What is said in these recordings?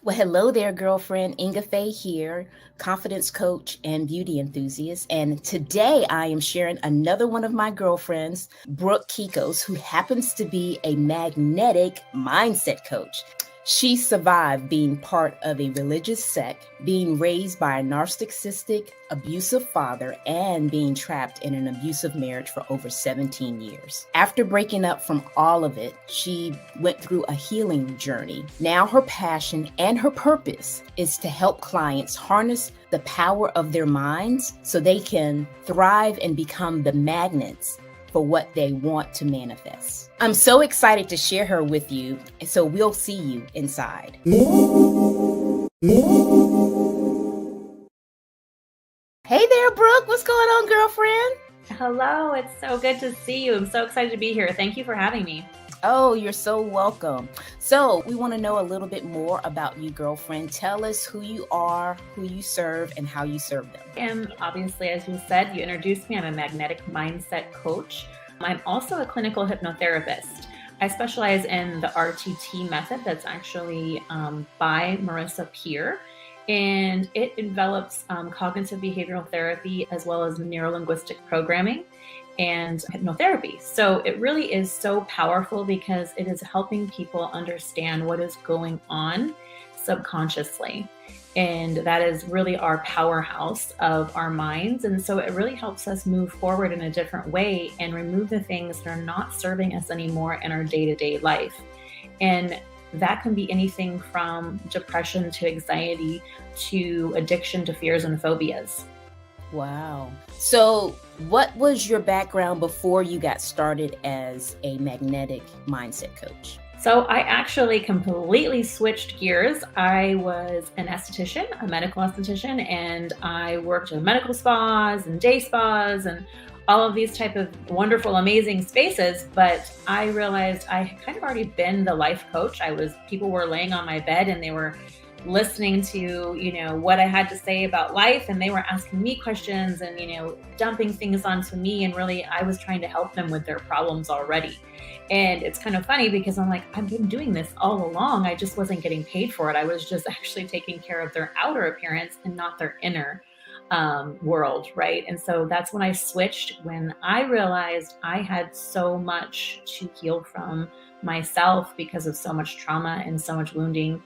Well, hello there, girlfriend. Ingafay here, confidence coach and beauty enthusiast. And today I am sharing another one of my girlfriends, Brooke Kekos, who happens to be a magnetic mindset coach. She survived being part of a religious sect, being raised by a narcissistic, abusive father, and being trapped in an abusive marriage for over 17 years. After breaking up from all of it, she went through a healing journey. Now her passion and her purpose is to help clients harness the power of their minds so they can thrive and become the magnets for what they want to manifest. I'm so excited to share her with you, so we'll see you inside. Hey there, Brooke. What's going on, girlfriend? Hello, it's so good to see you. I'm so excited to be here. Thank you for having me. Oh, you're so welcome. So we want to know a little bit more about you, girlfriend. Tell us who you are, who you serve, and how you serve them. And obviously, as you said, you introduced me. I'm a magnetic mindset coach. I'm also a clinical hypnotherapist. I specialize in the RTT method that's actually by Marissa Peer. And it develops cognitive behavioral therapy as well as neuro-linguistic programming and hypnotherapy. So it really is so powerful because it is helping people understand what is going on subconsciously. And that is really our powerhouse of our minds. And so it really helps us move forward in a different way and remove the things that are not serving us anymore in our day-to-day life. And that can be anything from depression to anxiety to addiction to fears and phobias. Wow. So what was your background before you got started as a magnetic mindset coach? So I actually completely switched gears. I was an esthetician, a medical esthetician, and I worked in medical spas and day spas and all of these type of wonderful, amazing spaces. But I realized I had kind of already been the life coach. People were laying on my bed and they were listening to, what I had to say about life. And they were asking me questions and, dumping things onto me. And really, I was trying to help them with their problems already. And it's kind of funny because I'm like, I've been doing this all along. I just wasn't getting paid for it. I was just actually taking care of their outer appearance and not their inner world, right? And so that's when I switched, when I realized I had so much to heal from myself because of so much trauma and so much wounding.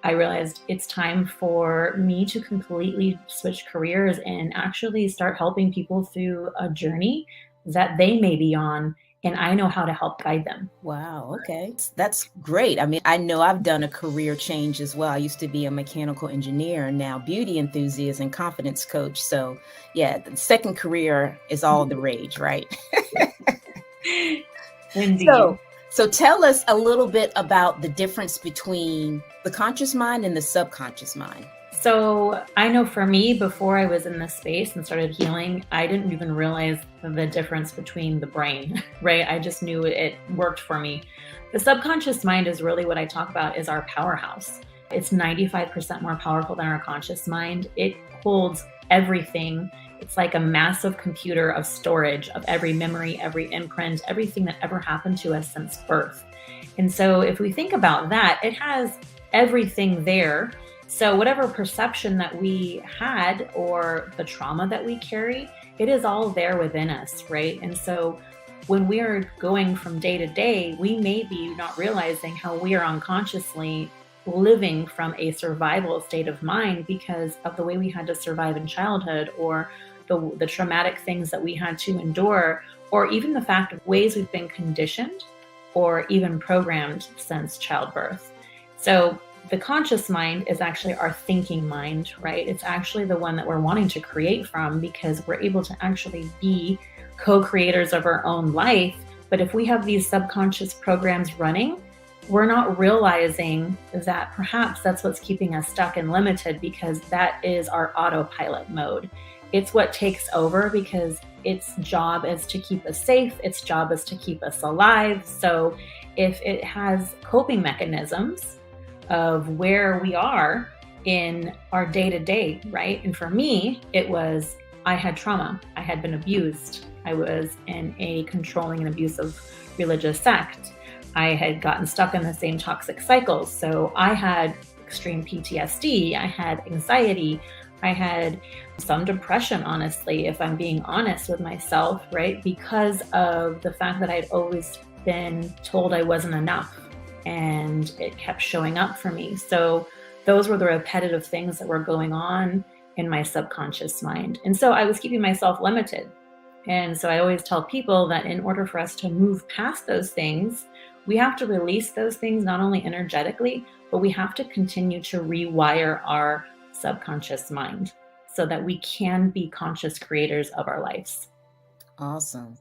I realized it's time for me to completely switch careers and actually start helping people through a journey that they may be on. And I know how to help guide them. Wow. Okay. That's great. I mean, I know I've done a career change as well. I used to be a mechanical engineer and now beauty enthusiast and confidence coach. So yeah, the second career is all the rage, right? Indeed. So tell us a little bit about the difference between the conscious mind and the subconscious mind. So I know for me, before I was in this space and started healing, I didn't even realize the difference between the brain, right? I just knew it worked for me. The subconscious mind is really what I talk about is our powerhouse. It's 95% more powerful than our conscious mind. It holds everything. It's like a massive computer of storage of every memory, every imprint, everything that ever happened to us since birth. And so if we think about that, it has everything there. So whatever perception that we had or the trauma that we carry, it is all there within us, right? And so when we are going from day to day, we may be not realizing how we are unconsciously living from a survival state of mind because of the way we had to survive in childhood or the traumatic things that we had to endure, or even the fact of ways we've been conditioned or even programmed since childbirth. So the conscious mind is actually our thinking mind, right? It's actually the one that we're wanting to create from because we're able to actually be co-creators of our own life. But if we have these subconscious programs running, we're not realizing that perhaps that's what's keeping us stuck and limited because that is our autopilot mode. It's what takes over because its job is to keep us safe. Its job is to keep us alive. So if it has coping mechanisms of where we are in our day-to-day, right? And for me, I had trauma. I had been abused. I was in a controlling and abusive religious sect. I had gotten stuck in the same toxic cycles. So I had extreme PTSD, I had anxiety, I had some depression, honestly, if I'm being honest with myself, right? Because of the fact that I'd always been told I wasn't enough and it kept showing up for me. So those were the repetitive things that were going on in my subconscious mind. And so I was keeping myself limited. And so I always tell people that in order for us to move past those things, we have to release those things, not only energetically, but we have to continue to rewire our subconscious mind so that we can be conscious creators of our lives. Awesome.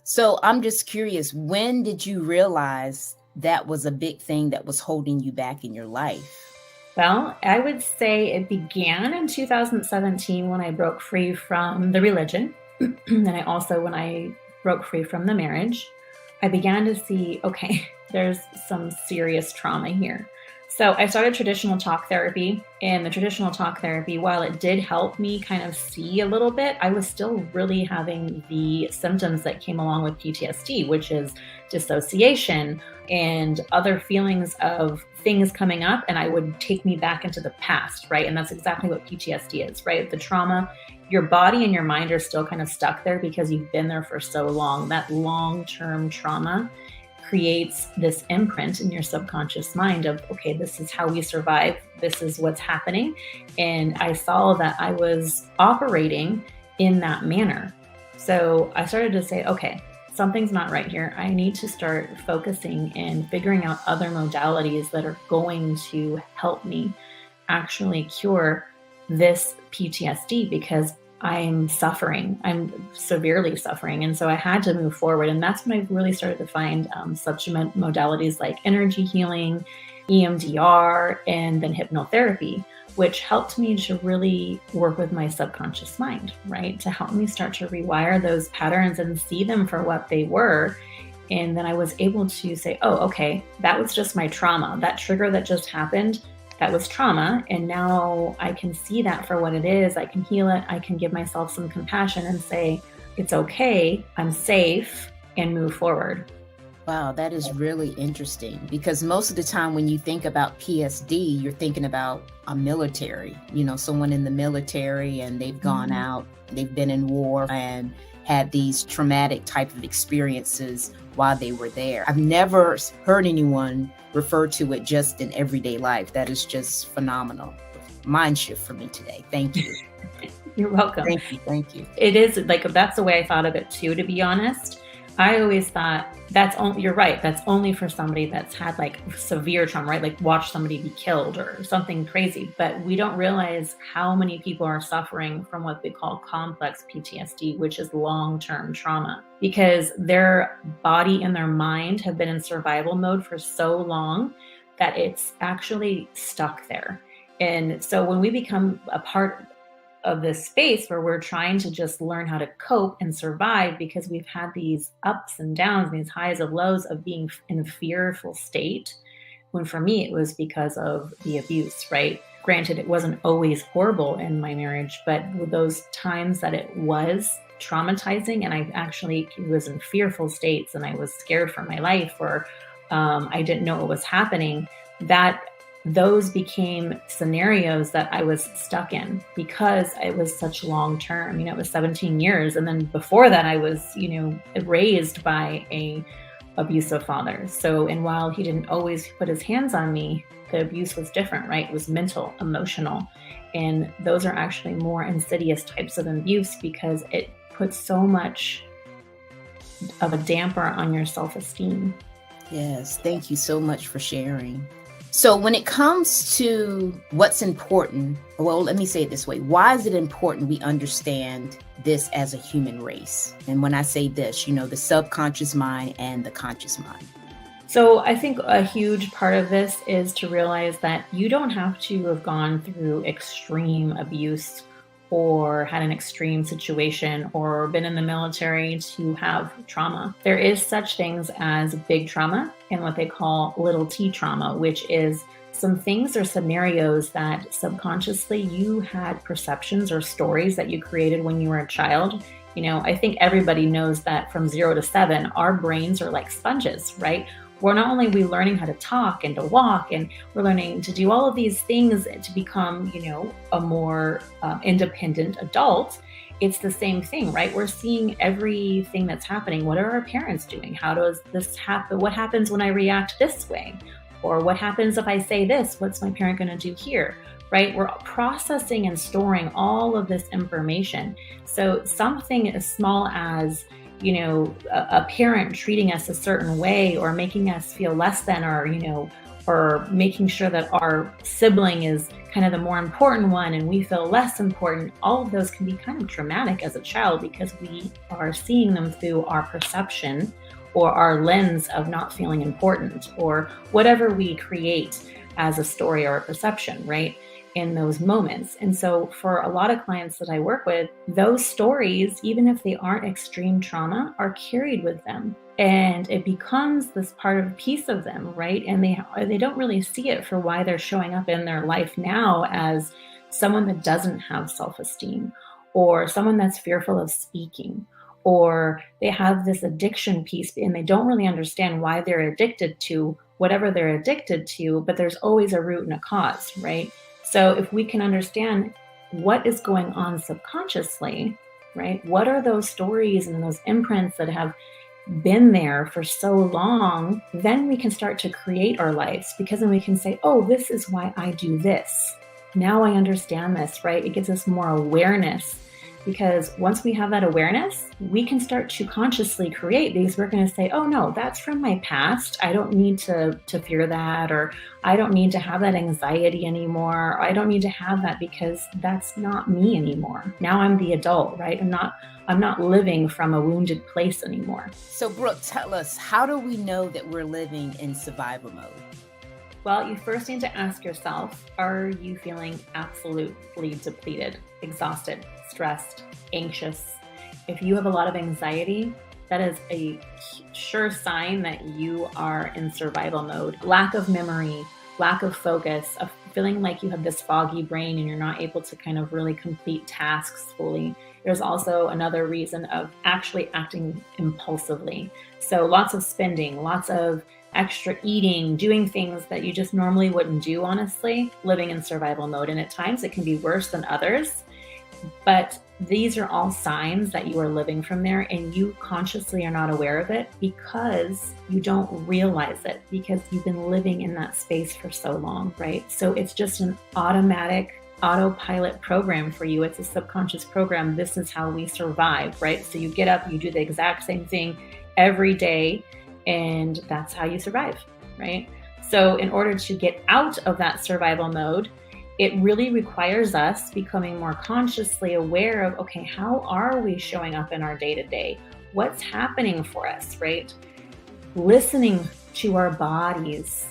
So I'm just curious, when did you realize that was a big thing that was holding you back in your life? Well, I would say it began in 2017 when I broke free from the religion. And I also, when I broke free from the marriage, I began to see, okay, there's some serious trauma here. So I started traditional talk therapy, and the traditional talk therapy, while it did help me kind of see a little bit, I was still really having the symptoms that came along with PTSD, which is dissociation and other feelings of things coming up, and I would take me back into the past, right? And that's exactly what PTSD is, right? The trauma, your body and your mind are still kind of stuck there because you've been there for so long. That long-term trauma creates this imprint in your subconscious mind of, okay, this is how we survive. This is what's happening. And I saw that I was operating in that manner. So I started to say, okay, something's not right here. I need to start focusing and figuring out other modalities that are going to help me actually cure this PTSD, because I'm suffering. I'm severely suffering. And so I had to move forward. And that's when I really started to find such modalities like energy healing, EMDR, and then hypnotherapy, which helped me to really work with my subconscious mind, right? To help me start to rewire those patterns and see them for what they were. And then I was able to say, oh, okay, that was just my trauma. That trigger that just happened, that was trauma. And now I can see that for what it is. I can heal it. I can give myself some compassion and say, it's okay, I'm safe, and move forward. Wow, that is really interesting, because most of the time when you think about PSD, you're thinking about a military, someone in the military, and they've gone out, they've been in war and had these traumatic type of experiences while they were there. I've never heard anyone refer to it just in everyday life. That is just phenomenal. Mind shift for me today. Thank you. You're welcome. Thank you. It is like, that's the way I thought of it too, to be honest. I always thought you're right. That's only for somebody that's had like severe trauma, right? Like watch somebody be killed or something crazy. But we don't realize how many people are suffering from what they call complex PTSD, which is long-term trauma, because their body and their mind have been in survival mode for so long that it's actually stuck there. And so when we become a part of this space where we're trying to just learn how to cope and survive, because we've had these ups and downs, these highs and lows of being in a fearful state, when for me it was because of the abuse, right? Granted, it wasn't always horrible in my marriage, but with those times that it was traumatizing and I actually was in fearful states and I was scared for my life, or I didn't know what was happening, those became scenarios that I was stuck in because it was such long term. It was 17 years. And then before that, I was, raised by a abusive father. So, and while he didn't always put his hands on me, the abuse was different, right? It was mental, emotional. And those are actually more insidious types of abuse because it puts so much of a damper on your self-esteem. Yes. Thank you so much for sharing. So when it comes to what's important, well, let me say it this way. Why is it important we understand this as a human race? And when I say this, the subconscious mind and the conscious mind. So I think a huge part of this is to realize that you don't have to have gone through extreme abuse or had an extreme situation or been in the military to have trauma. There is such things as big trauma and what they call little t trauma, which is some things or scenarios that subconsciously you had perceptions or stories that you created when you were a child. I think everybody knows that from 0 to 7, our brains are like sponges, right? we're not only we learning how to talk and to walk, and we're learning to do all of these things to become, a more independent adult. It's the same thing, right? We're seeing everything that's happening. What are our parents doing? How does this happen? What happens when I react this way? Or what happens if I say this? What's my parent going to do here? Right? We're processing and storing all of this information. So something as small as, a parent treating us a certain way, or making us feel less than, or making sure that our sibling is kind of the more important one and we feel less important, all of those can be kind of traumatic as a child, because we are seeing them through our perception or our lens of not feeling important, or whatever we create as a story or a perception, right, in those moments. And so for a lot of clients that I work with, those stories, even if they aren't extreme trauma, are carried with them. And it becomes this piece of them, right? And they don't really see it for why they're showing up in their life now as someone that doesn't have self-esteem, or someone that's fearful of speaking, or they have this addiction piece and they don't really understand why they're addicted to whatever they're addicted to, but there's always a root and a cause, right? So if we can understand what is going on subconsciously, right? What are those stories and those imprints that have been there for so long, then we can start to create our lives, because then we can say, oh, this is why I do this. Now I understand this, right? It gives us more awareness, because once we have that awareness, we can start to consciously create these. We're going to say, oh no, that's from my past. I don't need to fear that, or I don't need to have that anxiety anymore. I don't need to have that because that's not me anymore. Now I'm the adult, right? I'm not living from a wounded place anymore. So Brooke, tell us, how do we know that we're living in survival mode? Well, you first need to ask yourself, are you feeling absolutely depleted, exhausted, stressed, anxious? If you have a lot of anxiety, that is a sure sign that you are in survival mode. Lack of memory, lack of focus, of feeling like you have this foggy brain and you're not able to kind of really complete tasks fully. There's also another reason of actually acting impulsively. So lots of spending, lots of extra eating, doing things that you just normally wouldn't do, honestly, living in survival mode. And at times it can be worse than others, but these are all signs that you are living from there, and you consciously are not aware of it because you don't realize it, because you've been living in that space for so long, right? So it's just an automatic autopilot program for you. It's a subconscious program. This is how we survive, right? So you get up, you do the exact same thing every day, and that's how you survive, right? So in order to get out of that survival mode, it really requires us becoming more consciously aware of, okay, how are we showing up in our day-to-day? What's happening for us, right? Listening to our bodies,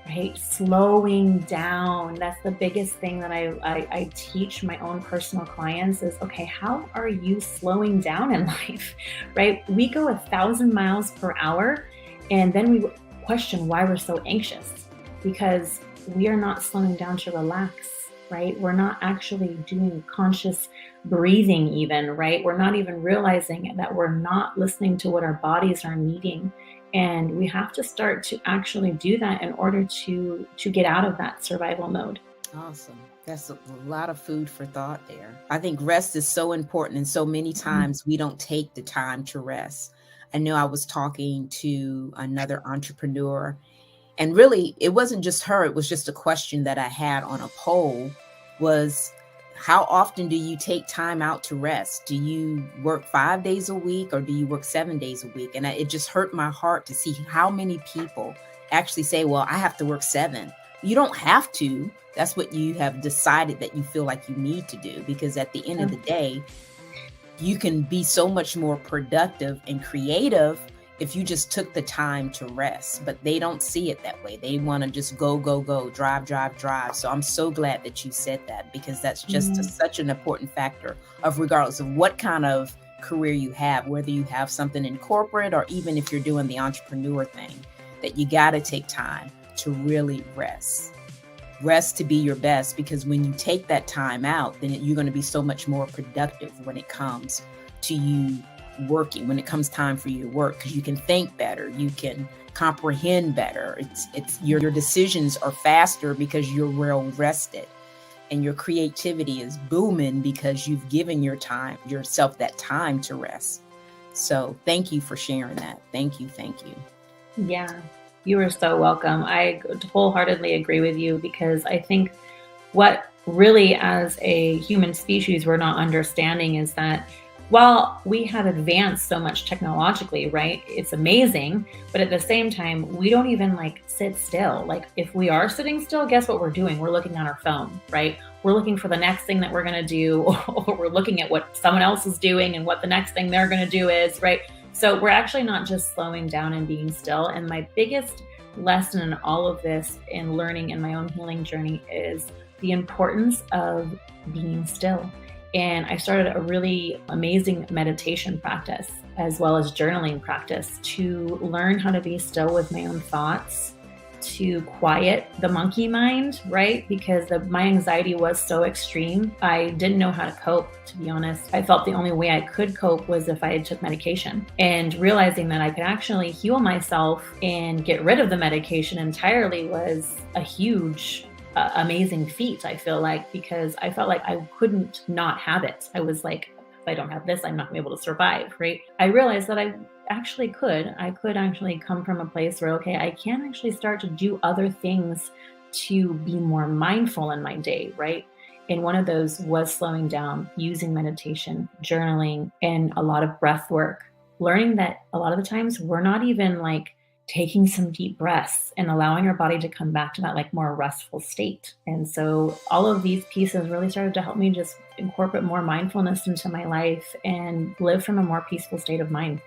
right? Slowing down. That's the biggest thing that I teach my own personal clients is, okay, how are you slowing down in life, right? We go 1,000 miles per hour, and then we question why we're so anxious, because we are not slowing down to relax, right? We're not actually doing conscious breathing even, right? We're not even realizing that we're not listening to what our bodies are needing. And we have to start to actually do that in order to get out of that survival mode. Awesome. That's a lot of food for thought there. I think rest is so important, and so many times we don't take the time to rest. I know I was talking to another entrepreneur, and really it wasn't just her, it was just a question that I had on a poll was, how often do you take time out to rest? Do you work 5 days a week, or do you work 7 days a week? And it just hurt my heart to see how many people actually say, well, I have to work 7. You don't have to. That's what you have decided that you feel like you need to do, because at the end of the day, you can be so much more productive and creative if you just took the time to rest. But they don't see it that way. They want to just go, drive. So I'm so glad that you said that, because that's just such an important factor of, regardless of what kind of career you have, whether you have something in corporate or even if you're doing the entrepreneur thing, that you got to take time to really rest. Rest to be your best, because when you take that time out, then you're going to be so much more productive when it comes to you working, when it comes time for you to work, because you can think better, you can comprehend better. It's your decisions are faster because you're well rested, and your creativity is booming because you've given yourself that time to rest. So thank you for sharing that. Thank you. Yeah, you are so welcome. I wholeheartedly agree with you, because I think what really, as a human species, we're not understanding is that while we have advanced so much technologically, right? It's amazing, but at the same time, we don't even like sit still. Like if we are sitting still, guess what we're doing? We're looking on our phone, right? We're looking for the next thing that we're going to do, or we're looking at what someone else is doing and what the next thing they're going to do is, right? So we're actually not just slowing down and being still. And my biggest lesson in all of this and learning in my own healing journey is the importance of being still. And I started a really amazing meditation practice as well as journaling practice to learn how to be still with my own thoughts, to quiet the monkey mind, right? Because my anxiety was so extreme. I didn't know how to cope, to be honest. I felt the only way I could cope was if I took medication. And realizing that I could actually heal myself and get rid of the medication entirely was a huge amazing feat, I feel like, because I felt like I couldn't not have it. I was like, if I don't have this, I'm not gonna be able to survive, right? I realized that I could actually come from a place where, okay, I can actually start to do other things to be more mindful in my day, right? And one of those was slowing down, using meditation, journaling, and a lot of breath work. Learning that a lot of the times we're not even like taking some deep breaths and allowing our body to come back to that like more restful state. And so all of these pieces really started to help me just incorporate more mindfulness into my life and live from a more peaceful state of mind.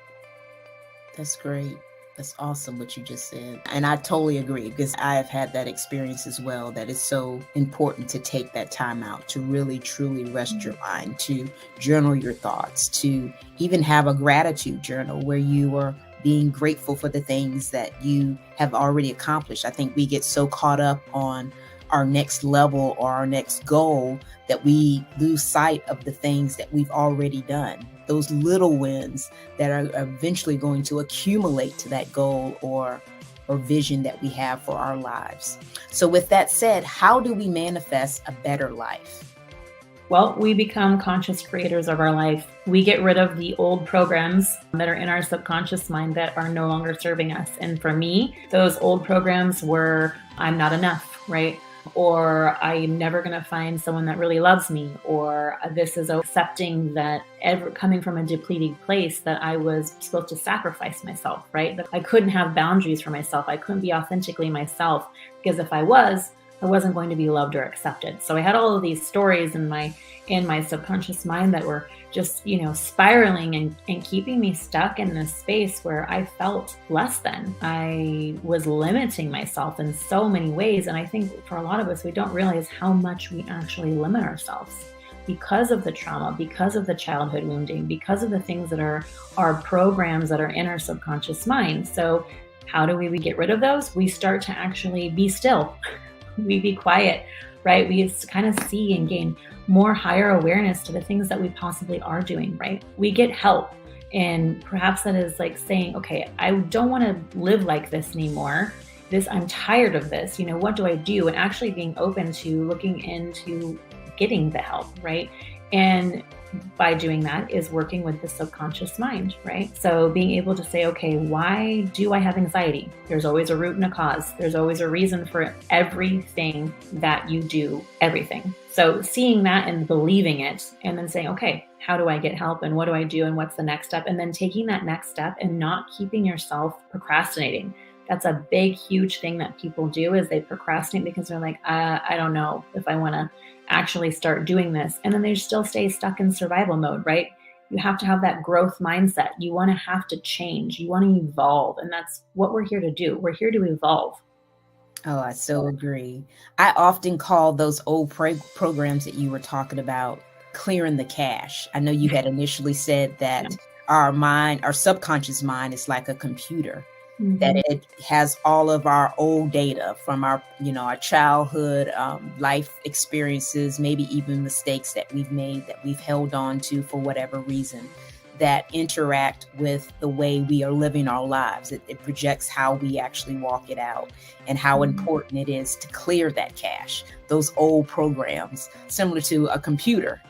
That's great. That's awesome what you just said. And I totally agree, because I have had that experience as well, that it's so important to take that time out to really truly rest your mind, to journal your thoughts, to even have a gratitude journal where you are being grateful for the things that you have already accomplished. I think we get so caught up on our next level or our next goal that we lose sight of the things that we've already done. Those little wins that are eventually going to accumulate to that goal or vision that we have for our lives. So with that said, how do we manifest a better life? Well, we become conscious creators of our life. We get rid of the old programs that are in our subconscious mind that are no longer serving us. And for me, those old programs were, I'm not enough, right? Or I'm never going to find someone that really loves me, or this is accepting that coming from a depleted place that I was supposed to sacrifice myself, right? That I couldn't have boundaries for myself. I couldn't be authentically myself, because if I wasn't going to be loved or accepted. So I had all of these stories in my subconscious mind that were just, spiraling and keeping me stuck in this space where I felt less than. I was limiting myself in so many ways. And I think for a lot of us, we don't realize how much we actually limit ourselves because of the trauma, because of the childhood wounding, because of the things that are our programs that are in our subconscious mind. So how do we get rid of those? We start to actually be still. We be quiet, right? We kind of see and gain more higher awareness to the things that we possibly are doing, right? We get help. And perhaps that is like saying, okay, I don't want to live like this anymore. I'm tired of this. What do I do? And actually being open to looking into getting the help, right? And by doing that is working with the subconscious mind, right? So being able to say, okay, why do I have anxiety? There's always a root and a cause. There's always a reason for everything that you do, everything. So seeing that and believing it, and then saying, okay, how do I get help, and what do I do, and what's the next step? And then taking that next step and not keeping yourself procrastinating. That's a big, huge thing that people do, is they procrastinate because they're like, I don't know if I want to actually start doing this. And then they still stay stuck in survival mode, right? You have to have that growth mindset. You want to have to change. You want to evolve. And that's what we're here to do. We're here to evolve. Oh, I so agree. I often call those old programs that you were talking about clearing the cache. I know you had initially said that our subconscious mind is like a computer. Mm-hmm. That it has all of our old data from our childhood, life experiences, maybe even mistakes that we've made that we've held on to for whatever reason, that interact with the way we are living our lives. It projects how we actually walk it out and how important it is to clear that cache, those old programs, similar to a computer.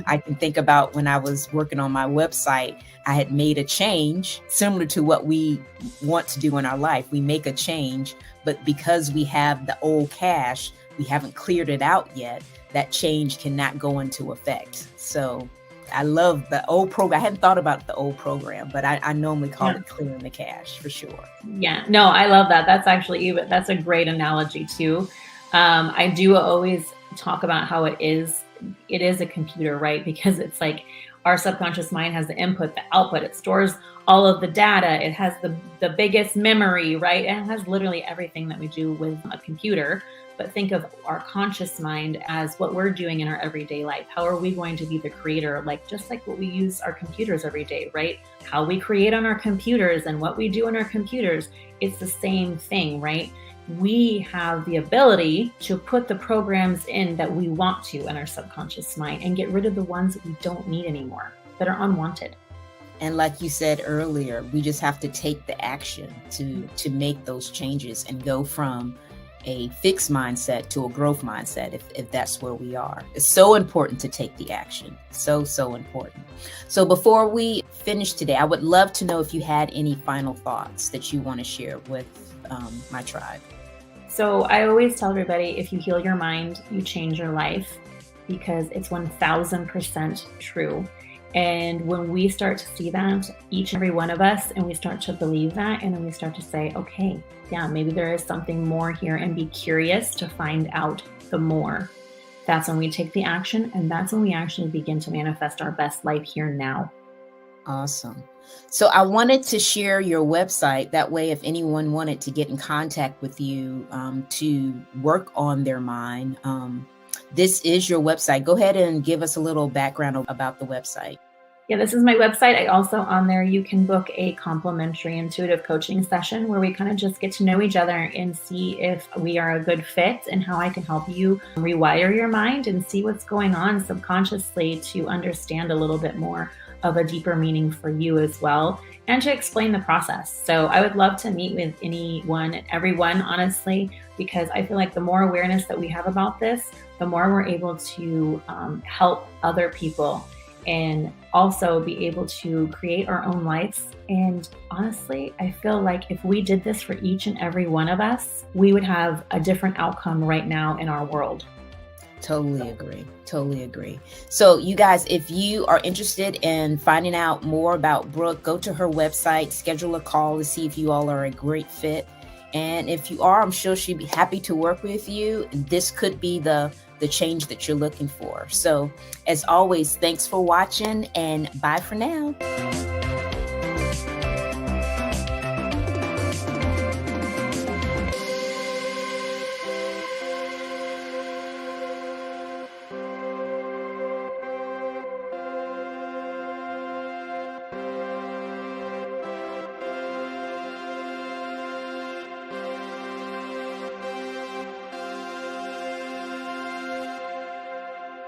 I can think about when I was working on my website, I had made a change similar to what we want to do in our life. We make a change, but because we have the old cache, we haven't cleared it out yet, that change cannot go into effect. So I love the old program. I hadn't thought about the old program, but I normally call it clearing the cache for sure. Yeah, no, I love that. That's a great analogy too. I do always talk about how it is a computer, right? Because it's like our subconscious mind has the input, the output, it stores all of the data. It has the biggest memory, right? It has literally everything that we do with a computer. But think of our conscious mind as what we're doing in our everyday life. How are we going to be the creator? Just like what we use our computers every day, right? How we create on our computers and what we do on our computers, it's the same thing, right? We have the ability to put the programs in that we want to in our subconscious mind and get rid of the ones that we don't need anymore, that are unwanted. And like you said earlier, we just have to take the action to make those changes and go from a fixed mindset to a growth mindset, if that's where we are. It's so important to take the action. So important. So before we finish today, I would love to know if you had any final thoughts that you want to share with my tribe. So I always tell everybody, if you heal your mind, you change your life, because it's 1000% true. And when we start to see that, each and every one of us, and we start to believe that, and then we start to say, okay, yeah, maybe there is something more here, and be curious to find out the more. That's when we take the action, and that's when we actually begin to manifest our best life here now. Awesome. So I wanted to share your website. That way, if anyone wanted to get in contact with you to work on their mind, this is your website. Go ahead and give us a little background about the website. Yeah, this is my website. I also, on there, you can book a complimentary intuitive coaching session where we kind of just get to know each other and see if we are a good fit, and how I can help you rewire your mind and see what's going on subconsciously to understand a little bit more of a deeper meaning for you as well, and to explain the process. So I would love to meet with anyone and everyone, honestly, because I feel like the more awareness that we have about this, the more we're able to help other people, and also be able to create our own lives. And honestly, I feel like if we did this for each and every one of us, we would have a different outcome right now in our world. Totally agree. So you guys, if you are interested in finding out more about Brooke, go to her website, schedule a call to see if you all are a great fit. And if you are, I'm sure she'd be happy to work with you. This could be the change that you're looking for. So as always, thanks for watching, and bye for now.